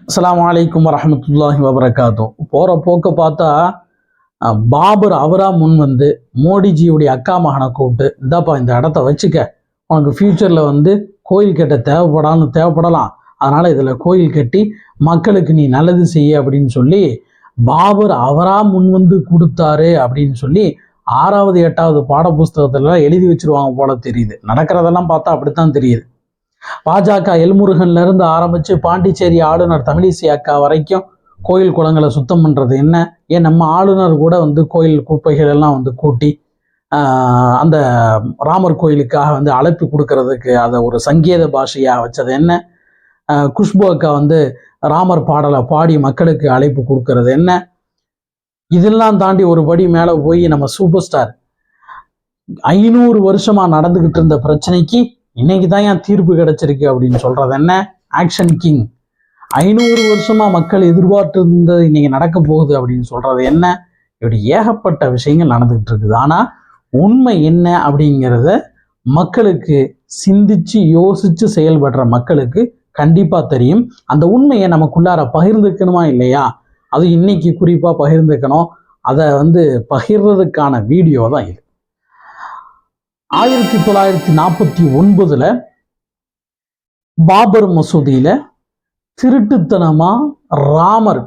அஸ்ஸலாமு அலைக்கும் வரஹ்மத்துல்லாஹி வபரகாத்து. போகிற போக்க பார்த்தா பாபர் அவராக முன் வந்து மோடிஜியுடைய அக்கா மகனை கூப்பிட்டு, இந்தாப்பா இந்த இடத்த வச்சுக்க, உனக்கு ஃப்யூச்சரில் வந்து கோயில் கட்ட தேவைப்படலாம், அதனால் இதில் கோயில் கட்டி மக்களுக்கு நீ நல்லது செய்ய அப்படின்னு சொல்லி பாபர் அவராக முன் வந்து கொடுத்தாரு அப்படின்னு சொல்லி 6வது 8வது பாட புஸ்தகத்திலலாம் எழுதி வச்சிருவாங்க போல தெரியுது. நடக்கிறதெல்லாம் பார்த்தா அப்படித்தான் தெரியுது. பாஜக எல்முருகன்ல இருந்து ஆரம்பிச்சு பாண்டிச்சேரி ஆளுநர் தமிழிசை அக்கா வரைக்கும் கோயில் குளங்களை சுத்தம் பண்றது என்ன, ஏன் நம்ம ஆளுநர் கூட வந்து கோயில் குப்பைகள் எல்லாம் வந்து கூட்டி அந்த ராமர் கோயிலுக்காக வந்து அழைப்பு கொடுக்கறதுக்கு அதை ஒரு சங்கேத பாஷையா வச்சது என்ன, குஷ்பு அக்கா வந்து ராமர் பாடலை பாடி மக்களுக்கு அழைப்பு கொடுக்கறது என்ன, இதெல்லாம் தாண்டி ஒரு படி மேல போய் நம்ம சூப்பர் ஸ்டார் 500 வருஷமா நடந்துகிட்டு இருந்த பிரச்சனைக்கு இன்னைக்கு தான் ஏன் தீர்ப்பு கிடைச்சிருக்கு அப்படின்னு சொல்றது என்ன, ஆக்ஷன் கிங் 500 வருஷமா மக்கள் எதிர்பார்த்து இருந்தது இன்னைக்கு நடக்க போகுது அப்படின்னு சொல்றது என்ன, இப்படி ஏகப்பட்ட விஷயங்கள் நடந்துகிட்டு இருக்குது. ஆனா உண்மை என்ன அப்படிங்கிறத மக்களுக்கு சிந்திச்சு யோசிச்சு செயல்படுற மக்களுக்கு கண்டிப்பா தெரியும். அந்த உண்மையை நமக்குள்ளார பகிர்ந்துக்கணுமா இல்லையா, அது இன்னைக்கு குறிப்பா பகிர்ந்துக்கணும். அதை வந்து பகிர்றதுக்கான வீடியோ தான் இது. 1949 பாபர் மசூதியில திருட்டுத்தனமா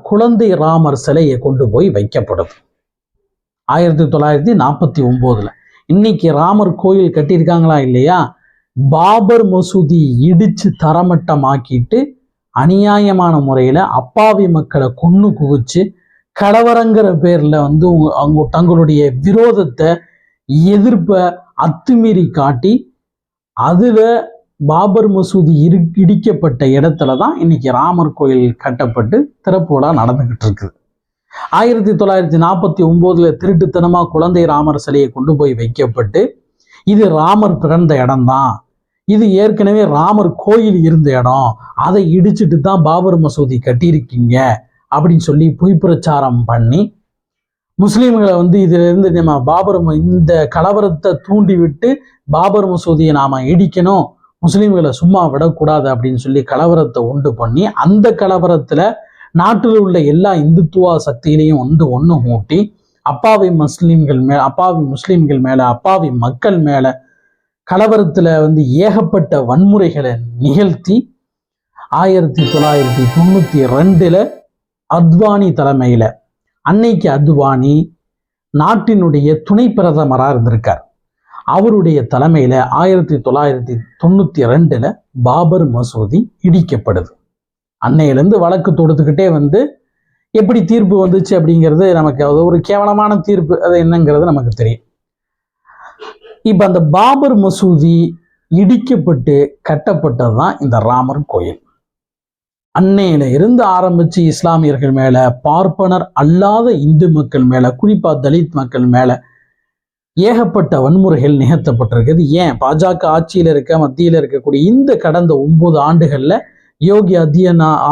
குழந்தை ராமர் சிலையை கொண்டு போய் வைக்கப்படுது. 1949 இன்னைக்கு ராமர் கோயில் கட்டியிருக்காங்களா இல்லையா, பாபர் மசூதி இடிச்சு தரமட்டமாக்கிட்டு அநியாயமான முறையில அப்பாவி மக்களை கொன்னு குவிச்சு கலவரங்கிற பேர்ல வந்து அவங்க தங்களுடைய விரோதத்தை எதிர்ப்பை அத்துமீறி காட்டி அதுல பாபர் மசூதி இடிக்கப்பட்ட இடத்துல தான் இன்னைக்கு ராமர் கோயில் கட்டப்பட்டு திறப்பு விழா நடந்துகிட்டு இருக்குது. 1949 திருட்டுத்தனமா குழந்தை ராமர் சிலையை கொண்டு போய் வைக்கப்பட்டு, இது ராமர் பிறந்த இடம்தான், இது ஏற்கனவே ராமர் கோயில் இருந்த இடம், அதை இடிச்சுட்டு தான் பாபர் மசூதி கட்டியிருக்கீங்க அப்படின்னு சொல்லி பொய் பிரச்சாரம் பண்ணி முஸ்லீம்களை வந்து இதுல இருந்து நம்ம இந்த கலவரத்தை தூண்டி விட்டு பாபர் மசூதியை நாம இடிக்கணும், முஸ்லீம்களை சும்மா விடக்கூடாது அப்படின்னு சொல்லி கலவரத்தை உண்டு பண்ணி, அந்த கலவரத்துல நாட்டில் உள்ள எல்லா இந்துத்துவ சக்திகளையும் வந்து ஒன்று மூட்டி அப்பாவி முஸ்லீம்கள் மேல அப்பாவி மக்கள் மேல கலவரத்துல வந்து ஏகப்பட்ட வன்முறைகளை நிகழ்த்தி 1992 அத்வானி தலைமையில, அன்னைக்கு அத்வானி நாட்டினுடைய துணை பிரதமராக இருந்திருக்கார், அவருடைய தலைமையில 1992 பாபர் மசூதி இடிக்கப்படுது. அன்னையிலேருந்து வழக்கு தொடுத்துக்கிட்டே வந்து எப்படி தீர்ப்பு வந்துச்சு அப்படிங்கிறது நமக்கு அது ஒரு கேவலமான தீர்ப்பு, அது என்னங்கிறது நமக்கு தெரியும். இப்ப அந்த பாபர் மசூதி இடிக்கப்பட்டு கட்டப்பட்டது தான் இந்த ராமர் கோயில். அன்னையில இருந்து ஆரம்பிச்சு இஸ்லாமியர்கள் மேல, பார்ப்பனர் அல்லாத இந்து மக்கள் மேல, குறிப்பா தலித் மக்கள் மேல ஏகப்பட்ட வன்முறைகள் நிகழ்த்தப்பட்டிருக்குது. ஏன் பாஜக ஆட்சியில மத்தியில இருக்கக்கூடிய இந்த கடந்த 9 ஆண்டுகள்ல யோகி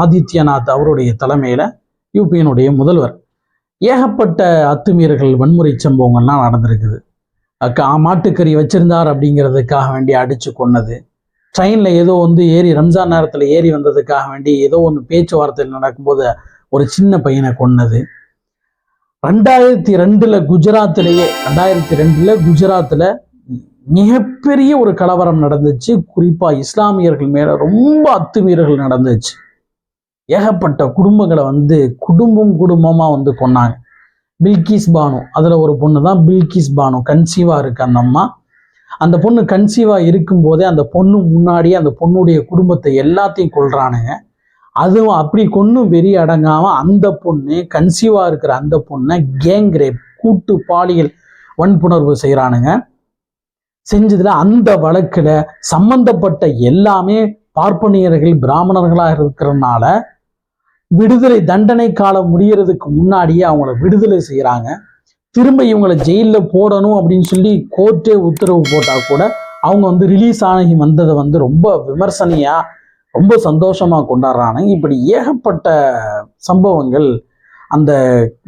ஆதித்யநாத் அவருடைய தலைமையில யூபியினுடைய முதல்வர் ஏகப்பட்ட அத்துமீறல்கள் வன்முறை சம்பவங்கள்லாம் நடந்திருக்குது. மாட்டுக்கறி வச்சிருந்தார் அப்படிங்கிறதுக்காக வேண்டி அடிச்சு கொன்னது, ட்ரெயின்ல ஏதோ வந்து ரம்ஜான் நேரத்துல ஏறி வந்ததுக்காக வேண்டி ஏதோ ஒன்று பேச்சுவார்த்தையில் நடக்கும்போது ஒரு சின்ன பையனை கொன்னது. 2002 குஜராத்தில் மிகப்பெரிய ஒரு கலவரம் நடந்துச்சு. குறிப்பா இஸ்லாமியர்கள் மேல ரொம்ப அத்துமீறல்கள் நடந்துச்சு. ஏகப்பட்ட குடும்பங்களை வந்து குடும்பமா வந்து கொன்னாங்க. பில்கிஸ் பானு, அதுல ஒரு பொண்ணு தான் பில்கிஸ் பானு, கன்சீவா இருக்கு அந்த அம்மா. அந்த பொண்ணு கன்சீவா இருக்கும் போதே அந்த பொண்ணு முன்னாடியே அந்த பொண்ணுடைய குடும்பத்தை எல்லாத்தையும் கொல்றானுங்க. அதுவும் அப்படி கொன்னும் வெறி அடங்காம அந்த பொண்ணு கன்சீவா இருக்கிற அந்த பொண்ணை கேங் ரேப், கூட்டு பாலியல் வன்புணர்வு செய்யறானுங்க. செஞ்சதுல அந்த வழக்குல சம்பந்தப்பட்ட எல்லாமே பார்ப்பனியர்கள் பிராமணர்களாக இருக்கிறதுனால விடுதலை தண்டனை காலம் முடியறதுக்கு முன்னாடியே அவங்கள விடுதலை செய்யறாங்க. திரும்ப இவங்களை ஜெயில போடணும் அப்படின்னு சொல்லி கோர்ட்டே உத்தரவு போட்டா கூட அவங்க வந்து ரிலீஸ் ஆகி வந்ததை வந்து ரொம்ப விமர்சனையா ரொம்ப சந்தோஷமா கொண்டாடுறாங்க. இப்படி ஏகப்பட்ட சம்பவங்கள் அந்த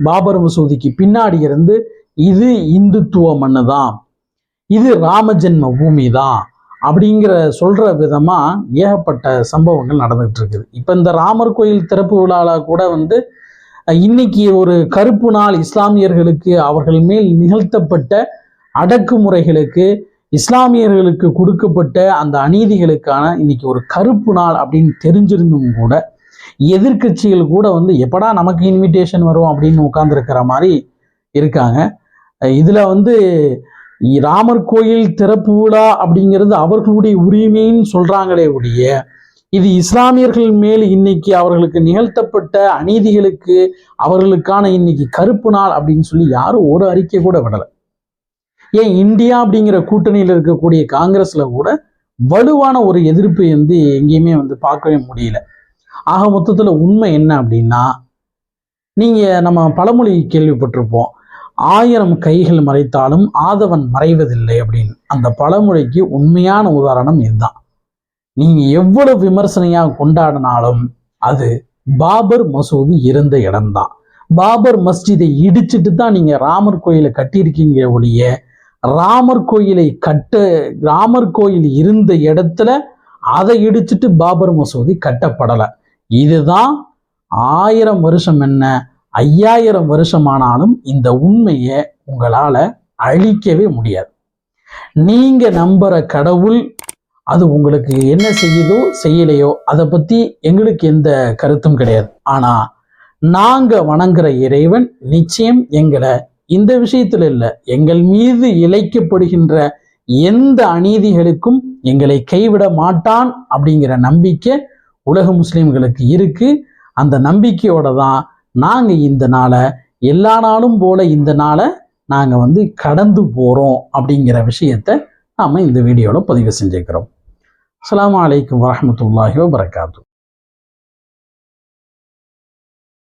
பாபர் மசூதிக்கு பின்னாடி இருந்து இது இந்துத்துவ மண்ணு தான், இது ராம ஜென்ம பூமி தான் அப்படிங்கிற சொல்கிற விதமாக ஏகப்பட்ட சம்பவங்கள் நடந்துகிட்டு இருக்குது. இப்போ இந்த ராமர் கோயில் திறப்பு விழாவில் கூட வந்து இன்னைக்கு ஒரு கருப்பு நாள் இஸ்லாமியர்களுக்கு அவர்கள் மேல் நிகழ்த்தப்பட்ட அடக்குமுறைகளுக்கு இஸ்லாமியர்களுக்கு கொடுக்கப்பட்ட அந்த அநீதிகளுக்கான இன்னைக்கு ஒரு கருப்பு நாள் அப்படின்னு தெரிஞ்சிருந்தும் கூட எதிர்கட்சிகள் கூட வந்து எப்படா நமக்கு இன்விடேஷன் வரும் அப்படின்னு உட்கார்ந்துருக்கிற மாதிரி இருக்காங்க. இதில் வந்து ராமர் கோயில் திறப்பு விழா அப்படிங்கிறது அவர்களுடைய உரிமைன்னு சொல்கிறாங்களே ஒழிய இது இஸ்லாமியர்கள் மேல் இன்னைக்கு அவர்களுக்கு நிகழ்த்தப்பட்ட அநீதிகளுக்கு அவர்களுக்கான இன்னைக்கு கருப்பு நாள் அப்படின்னு சொல்லி யாரும் ஒரு அறிக்கை கூட விடலை. ஏன் இந்தியா அப்படிங்கிற கூட்டணியில் இருக்கக்கூடிய காங்கிரஸ்ல கூட வலுவான ஒரு எதிர்ப்பு வந்து எங்கேயுமே வந்து பார்க்கவே முடியல. ஆக மொத்தத்தில் உண்மை என்ன அப்படின்னா, நம்ம பழமொழி கேள்விப்பட்டிருப்போம், 1000 கைகள் மறைத்தாலும் ஆதவன் மறைவதில்லை அப்படின்னு. அந்த பழமொழிக்கு உண்மையான உதாரணம் இதுதான். நீங்க எவ்வளவு விமர்சனையாக கொண்டாடினாலும் அது பாபர் மசூதி இருந்த இடம்தான். பாபர் மஸ்ஜிதை இடிச்சிட்டு தான் நீங்க ராமர் கோயிலை கட்டியிருக்கீங்க ஒழிய ராமர் கோயில் இருந்த இடத்துல அதை இடிச்சிட்டு பாபர் மசூதி கட்டப்படலை. இதுதான் 1000 வருஷம் என்ன 5000 வருஷமானாலும் இந்த உண்மையை உங்களால அழிக்கவே முடியாது. நீங்க நம்புற கடவுள் அது உங்களுக்கு என்ன செய்யுதோ செய்யலையோ அதை பத்தி எங்களுக்கு எந்த கருத்தும் கிடையாது. ஆனா நாங்க வணங்குற இறைவன் நிச்சயம் எங்களை இந்த விஷயத்துல இல்லை, எங்கள் மீது இழைக்கப்படுகின்ற எந்த அநீதிகளுக்கும் எங்களை கைவிட மாட்டான் அப்படிங்கிற நம்பிக்கை உலக முஸ்லிம்களுக்கு இருக்கு. அந்த நம்பிக்கையோட தான் நாங்க இந்த நாளை எல்லா நாளும் போல இந்த நாளை நாங்க வந்து கடந்து போறோம் அப்படிங்கிற விஷயத்தை நாம இந்த வீடியோல பதிவு செஞ்சுக்கிறோம். அஸ்ஸலாமு அலைக்கும் வரஹ்மத்துல்லாஹி வபரகாத்துஹு.